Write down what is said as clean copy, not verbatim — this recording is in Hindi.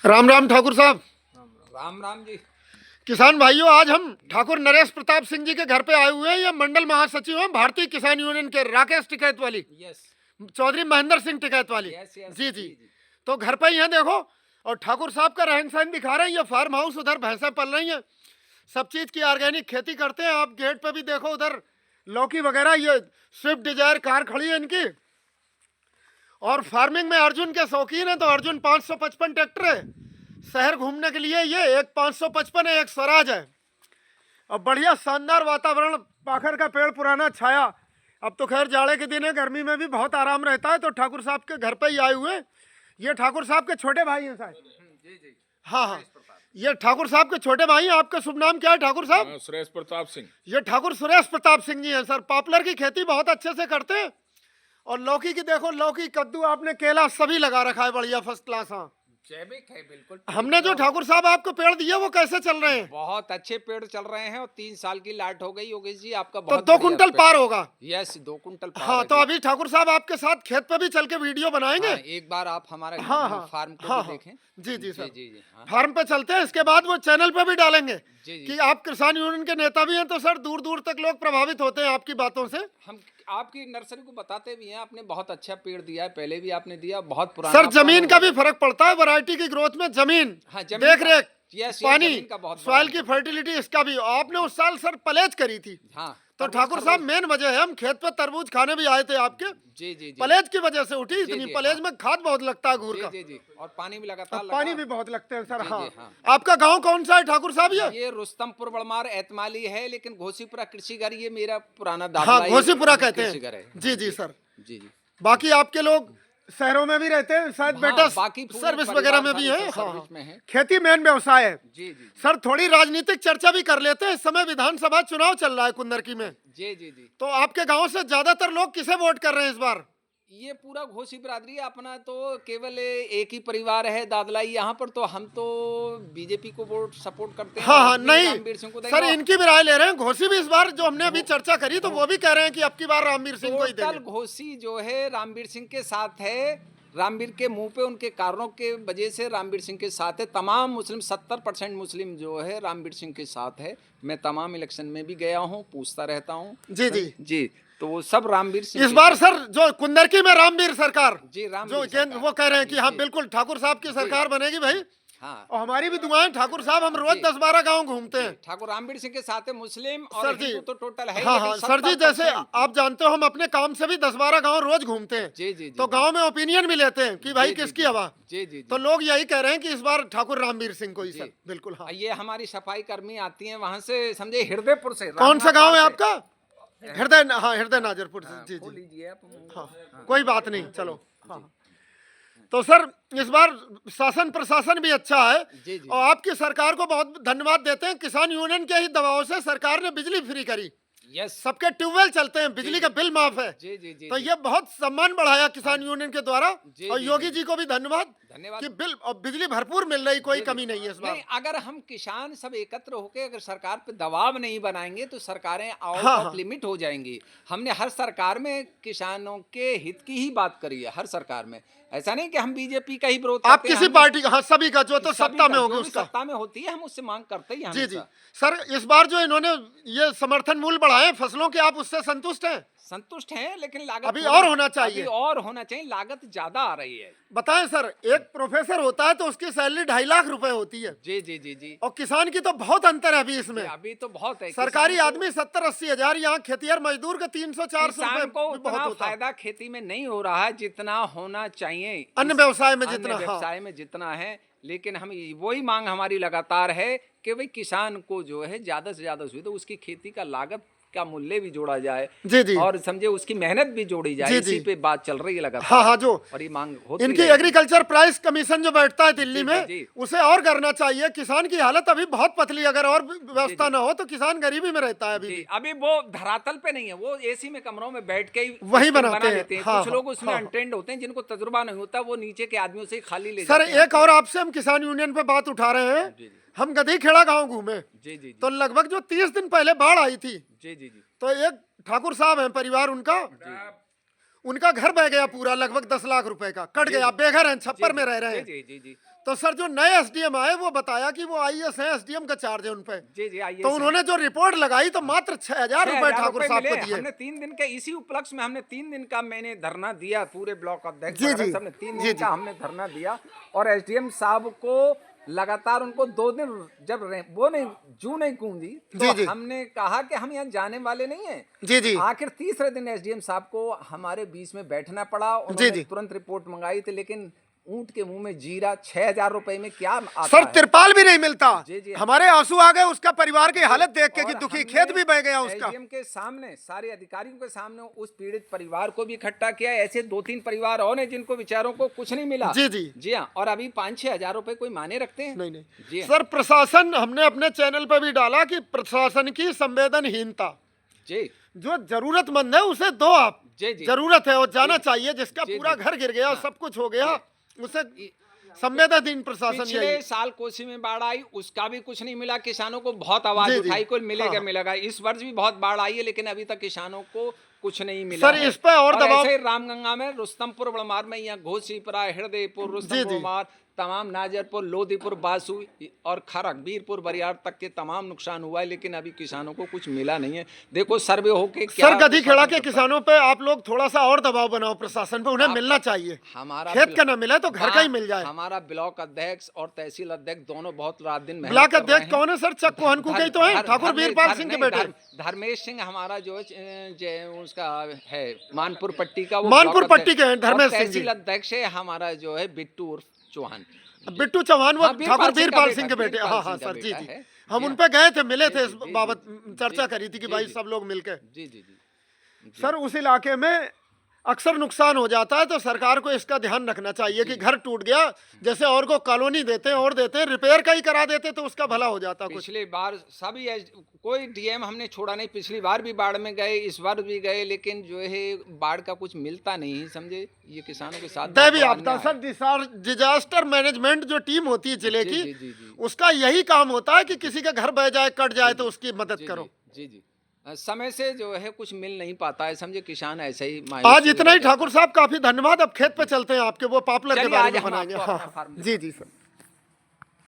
राम राम ठाकुर साहब। राम राम जी। किसान भाइयों, आज हम ठाकुर नरेश प्रताप सिंह जी के घर पे आए हुए हैं। ये मंडल महासचिव हैं भारतीय किसान यूनियन के, राकेश टिकैत वाली, यस चौधरी महेंद्र सिंह टिकैत वाली। यस यस जी जी। तो घर पे ही हैं देखो, और ठाकुर साहब का रहन सहन दिखा रहे हैं। ये फार्म हाउस, उधर भैंसें पल रही हैं, सब चीज की ऑर्गेनिक खेती करते हैं। आप गेट पे भी देखो, उधर लौकी वगैरह, ये स्विफ्ट डिजायर कार खड़ी है इनकी। और फार्मिंग में अर्जुन के शौकीन है, तो अर्जुन 555 ट्रैक्टर है शहर घूमने के लिए। ये एक 555 है, एक स्वराज है। और बढ़िया शानदार वातावरण, पाखर का पेड़, पुराना छाया। अब तो खैर जाड़े के दिन है, गर्मी में भी बहुत आराम रहता है। तो ठाकुर साहब के घर पे ही आए हुए। ये ठाकुर साहब के छोटे भाई हैं शायद। जी जी। हाँ हाँ, ये ठाकुर साहब के छोटे भाई हैं। आपका शुभ नाम क्या है ठाकुर साहब? सुरेश प्रताप सिंह। ये ठाकुर सुरेश प्रताप सिंह जी हैं सर। पॉपुलर की खेती बहुत अच्छे से करते हैं। और लौकी की देखो, लौकी, कद्दू, आपने केला सभी लगा रखा है, बढ़िया फर्स्ट क्लास। हाँ, जैविक है बिल्कुल। हमने जो ठाकुर साहब आपको पेड़ दिए वो कैसे चल रहे हैं? बहुत अच्छे पेड़ चल रहे हैं और 3 साल की लाट हो गई योगेश जी आपका। तो बहुत 2 कुंटल पार होगा। यस 2 कुंटल पार हाँ, है तो जी। अभी ठाकुर साहब आपके साथ खेत पे भी चल के वीडियो बनाएंगे। हाँ, एक बार आप हमारे हाँ हाँ फार्म को हाँ भी हाँ, देखें। जी जी सर। जी जी हाँ। फार्म पे चलते हैं, इसके बाद वो चैनल पे भी डालेंगे जी जी। कि आप किसान यूनियन के नेता भी हैं। तो सर दूर दूर तक लोग प्रभावित होते हैं आपकी बातों से। हम आपकी नर्सरी को बताते भी हैं, आपने बहुत अच्छा पेड़ दिया है, पहले भी आपने दिया, बहुत पुराना। सर जमीन का भी फर्क पड़ता है, वैरायटी की ग्रोथ में। जमीन, हाँ, जमीन देख का- रेख, यस, पानी, जमीन का बहुत सॉइल बड़ा- की फर्टिलिटी, इसका भी। आपने उस साल सर पलेज करी थी। हाँ तो ठाकुर साहब मेन वजह है, हम खेत पे तरबूज खाने भी आए थे आपके। जी जी जी। पलेज की वजह से उठी जी, इतनी। जी, पलेज हाँ। में खाद बहुत लगता है घूर जी का। जी जी, और पानी भी लगातार अब लगा। पानी भी बहुत लगते हैं सर। जी, हाँ, जी, हाँ। आपका गांव कौन सा है ठाकुर साहब? ये रुस्तमपुर बड़मार एतमाली है, लेकिन घोसीपुरा कृषि घर ये मेरा पुराना हाँ, दादा घोसीपुरा कहते कृषि घर हैं। है। जी जी सर। जी जी। बाकी आपके लोग शहरों में भी रहते हैं शायद, हाँ, बेटा बाकी पूरे सर्विस परिवार वगैरह में भी सारे है। सब हाँ, सर्विस में है। खेती मेन व्यवसाय है। जी जी सर थोड़ी राजनीतिक चर्चा भी कर लेते हैं। इस समय विधानसभा चुनाव चल रहा है कुंदरकी में। जी जी जी। तो आपके गांव से ज्यादातर लोग किसे वोट कर रहे हैं इस बार? ये पूरा घोसी बिरादरी है अपना, तो केवल एक ही परिवार है दादलाई यहाँ पर। तो हम तो बीजेपी को वोट सपोर्ट करते हैं। हाँ और हाँ, भी नहीं रामवीर सिंह को देंगे। सर, इनकी भी राय ले रहे हैं। घोसी भी इस बार जो हमने अभी चर्चा करी, तो वो भी कह रहे हैं कि अब की बार रामवीर सिंह को ही टोटल देंगे। घोसी जो है रामवीर सिंह के साथ है। रामवीर के मुंह पे उनके कारणों के वजह से रामवीर सिंह के साथ है। तमाम मुस्लिम 70% मुस्लिम जो है रामवीर सिंह के साथ है। मैं तमाम इलेक्शन में भी गया हूँ, पूछता रहता हूँ। जी जी जी, तो वो सब रामवीर सिंह इस के बार साथ- सर जो कुंदरकी में रामवीर सरकार, जी जो रामवीर सरकार। वो कह रहे हैं कि हाँ जी, बिल्कुल ठाकुर साहब की सरकार बनेगी भाई। हाँ और हमारी भी दुआएं ठाकुर साहब, हम रोज जी। 10-12 गांव घूमते हैं। ठाकुर रामवीर सिंह के साथ है। मुस्लिम और सर जी, हिंदू तो टोटल है। हाँ लेकिन हाँ सर जी, जैसे 70% आप जानते हो हम अपने काम से भी 10-12 गांव रोज घूमते हैं। जी जी जी। तो गांव में ओपिनियन भी लेते हैं कि भाई जी, जी, किसकी जी। हवा। जी जी तो जी। लोग यही कह रहे हैं कि इस बार ठाकुर रामवीर सिंह को ही जी। सर। बिल्कुल हाँ। ये हमारी सफाई कर्मी आती हैं वहां से, समझे हृदयपुर से। कौन सा गांव है रामनाथपुर से। आपका? हृदय, हाँ हृदय नाजरपुर से। जी खोल जी लीजिए आप। हाँ, कोई बात नहीं, चलो। हाँ, तो सर इस बार शासन प्रशासन भी अच्छा है। जी जी। और आपकी सरकार को बहुत धन्यवाद देते हैं। किसान यूनियन के ही दबाव से सरकार ने बिजली फ्री करी। यस। सबके ट्यूबवेल चलते हैं, बिजली का बिल माफ है। जी जी जी। तो जी। ये बहुत सम्मान बढ़ाया किसान यूनियन के द्वारा। जी, और जी, योगी जी। जी को भी धन्यवाद धन्यवाद। कि बिल और बिजली भरपूर मिल रही, कोई जी, कमी नहीं है इस बार। नहीं, अगर हम किसान सब एकत्र होकर अगर सरकार पे दबाव नहीं बनाएंगे तो सरकारें आउट हाँ, ऑफ हाँ। लिमिट हो जाएंगी। हमने हर सरकार में किसानों के हित की ही बात करी है, हर सरकार में। ऐसा नहीं कि हम बीजेपी का ही विरोध आप करते हैं। किसी हमने पार्टी का? हाँ, सभी का, जो तो सभी सत्ता का, में होगी जो भी उसका। सत्ता में होती है हम उससे मांग करते ही हैं जी जी हमेशा। सर, इस बार जो इन्होंने ये समर्थन मूल्य बढ़ाए फसलों के, आप उससे संतुष्ट हैं? संतुष्ट हैं, लेकिन लागत अभी थोड़ी- और होना चाहिए। अभी और होना चाहिए, लागत ज्यादा आ रही है। बताएं सर, एक प्रोफेसर होता है तो उसकी सैलरी 2.5 लाख रुपए होती है। जी जी जी जी। और किसान की तो बहुत अंतर है अभी इसमें। अभी तो बहुत है। सरकारी किसान को- आदमी 70-80 हजार, यहाँ खेतिहर मजदूर का 300-400 किसान रुपए को भी उतना बहुत होता है। फायदा खेती में नहीं हो रहा है जितना होना चाहिए। अन्य व्यवसाय में अन्य जितना, हाँ। व्यवसाय में जितना है। लेकिन हम वही मांग हमारी लगातार है कि भाई किसान को जो है ज्यादा से ज्यादा सुविधा, उसकी खेती का लागत का मूल्य भी जोड़ा जाए। जी जी। और समझे उसकी मेहनत भी जोड़ी जाए। जी, इसी जी। पे बात चल रही है लगातार। हाँ हाँ, जो और ये मांग होती इनकी रहेगी। एग्रीकल्चर प्राइस कमीशन जो बैठता है दिल्ली जी, में, जी, जी। उसे और करना चाहिए। किसान की हालत अभी बहुत पतली, अगर और व्यवस्था ना हो तो किसान गरीबी में रहता है अभी जी, भी। अभी वो धरातल पे नहीं है, वो एसी में कमरों में बैठ के ही वही स्कीम बनाते हैं। लेते हैं। हाँ, कुछ लोग हाँ, उसमें हाँ, अनट्रेंड होते हैं, जिनको तजुर्बा नहीं होता, वो नीचे के आदमियों से ही खाली ले सर जाते हैं। एक और आपसे हम किसान यूनियन पे बात उठा रहे हैं। जी, जी। हम गधीखेड़ा गांव घूमे, जी जी जी। तो लगभग जो 30 दिन पहले बाढ़ आई थी, जी जी जी। तो एक ठाकुर साहब हैं, परिवार उनका घर बह गया पूरा, लगभग 10 लाख रुपए का कट गया। बेघर हैं, छप्पर में रह रहे हैं। जी जी जी। तो सर जो नए एसडीएम आए वो बताया कि वो आईएएस है, एसडीएम का चार्ज है उन पे। जी जी आइए। तो उन्होंने जो रिपोर्ट लगाई तो मात्र 6,000 रुपए 6,000 ठाकुर साहब को मिले। दिए। हमने 3 दिन के इसी उपलक्ष्य में हमने 3 दिन का मैंने धरना दिया, पूरे ब्लॉक अध्यक्ष जी, वगैरह जी। सबने 3 जी, दिन का जी। हमने धरना दिया। और एसडीएम साहब को लगातार उनको 2 दिन जब वो नहीं जू नहीं गूंजी जी, तो जी। हमने कहा कि हम यहाँ जाने वाले नहीं हैं। जी, जी। आखिर तीसरे दिन एसडीएम साहब को हमारे बीच में बैठना पड़ा। जी, उन्होंने जी। तुरंत रिपोर्ट मंगाई थी, लेकिन ऊंट के मुंह में जीरा। 6,000 रुपए में क्या आता सर है? तिरपाल भी नहीं मिलता। जी, जी। हमारे आंसू आ गए उसका परिवार की हालत देख के कि और दुखी, हमने खेत भी बह गया उसका। एसडीएम के सामने, सारे अधिकारियों के सामने उस पीड़ित परिवार को भी इकट्ठा किया। ऐसे 2-3 परिवार और हैं जिनको बेचारों को कुछ नहीं मिला। जी, जी। जी हाँ। और अभी 5-6 हजार रुपए कोई माने रखते हैं? नहीं नहीं जी हाँ। सर प्रशासन, हमने अपने चैनल पर भी डाला कि प्रशासन की संवेदनहीनता, जी जो जरूरतमंद है उसे दो आप। जी जी। जरूरत है और जाना जी, चाहिए, जिसका जी, पूरा जी। घर गिर गया, हाँ। सब कुछ हो गया, उसे संवेदनहीन प्रशासन पिछले यही। साल कोसी में बाढ़ आई, उसका भी कुछ नहीं मिला। किसानों को बहुत आवाज जी, जी। उठाई, कोई मिलेगा हाँ। मिलेगा। इस वर्ष भी बहुत बाढ़ आई है, लेकिन अभी तक किसानों को कुछ नहीं मिला सर है। इस पे और दबाव। ऐसे ही रामगंगा में, रुस्तमपुर बड़मार में, यहाँ घोसीपरा, हृदयपुर, जी, रुस्तमपुर जी। बड़मार, तमाम नाजरपुर, लोधीपुर, बासु और खरक, बीरपुर, बरियार तक के तमाम नुकसान हुआ है, लेकिन अभी किसानों को कुछ मिला नहीं है। देखो सर्वे होके क्या सर गधी खेड़ा के प्रशासन किसानों पे आप लोग थोड़ा सा और दबाव बनाओ प्रशासन पे, उन्हें आप- मिलना चाहिए। हमारा खेत का ना मिले तो घर का ही मिल जाए। हमारा ब्लॉक अध्यक्ष और तहसील अध्यक्ष दोनों बहुत रात दिन मेहनत ब्लॉक कर रहे अध्यक्ष हैं। कौन है सर? चक कोहनकू के ही तो हैं, ठाकुर वीरपाल सिंह के बेटे। धर्मेश सिंह हमारा जो उसका है मानपुर पट्टी का, वो मानपुर ब्लॉक पट्टी के हैं अध्यक्ष। धर्मेश और सिंह जी। तहसील अध्यक्ष है हमारा जो है बिट्टू उर्फ चौहान। बिट्टू चौहान वो हाँ, ठाकुर वीरपाल का सिंह के बेटा, बेटे। वीरपाल हाँ सिंह हाँ का सर, जी बेटा जी। है। हम जी उन हाँ। पे गए थे, मिले जी, थे, इस जी, जी, बाबत जी, चर्चा जी, करी थी कि जी, भाई जी। सब लोग मिलके। जी जी जी। सर उस इलाके में अक्सर नुकसान हो जाता है, तो सरकार को इसका ध्यान रखना चाहिए कि घर टूट गया, जैसे और को कॉलोनी देते हैं और देते हैं, रिपेयर का ही करा देते तो उसका भला हो जाता कुछ। पिछली बार सभी कोई डीएम हमने छोड़ा नहीं। पिछली बार भी बाढ़ में गए, इस बार भी गए, लेकिन जो है बाढ़ का कुछ मिलता नहीं, समझे। ये किसानों के साथ दैवी बहुत आपदा अन्याय सर, डिजास्टर मैनेजमेंट जो टीम होती है जिले जी, की, जी, जी, जी। उसका यही काम होता है कि किसी का घर बह जाए, कट जाए तो उसकी मदद जी, करो। जी जी। समय से जो है कुछ मिल नहीं पाता है, समझे। किसान ऐसे ही आज इतना ही ठाकुर साहब, काफी धन्यवाद। अब खेत पे चलते हैं आपके, वो पॉपुलर के चलिए, बारे आज में हम बनाएंगे। आपको हाँ अपना फार्म जी जी सर।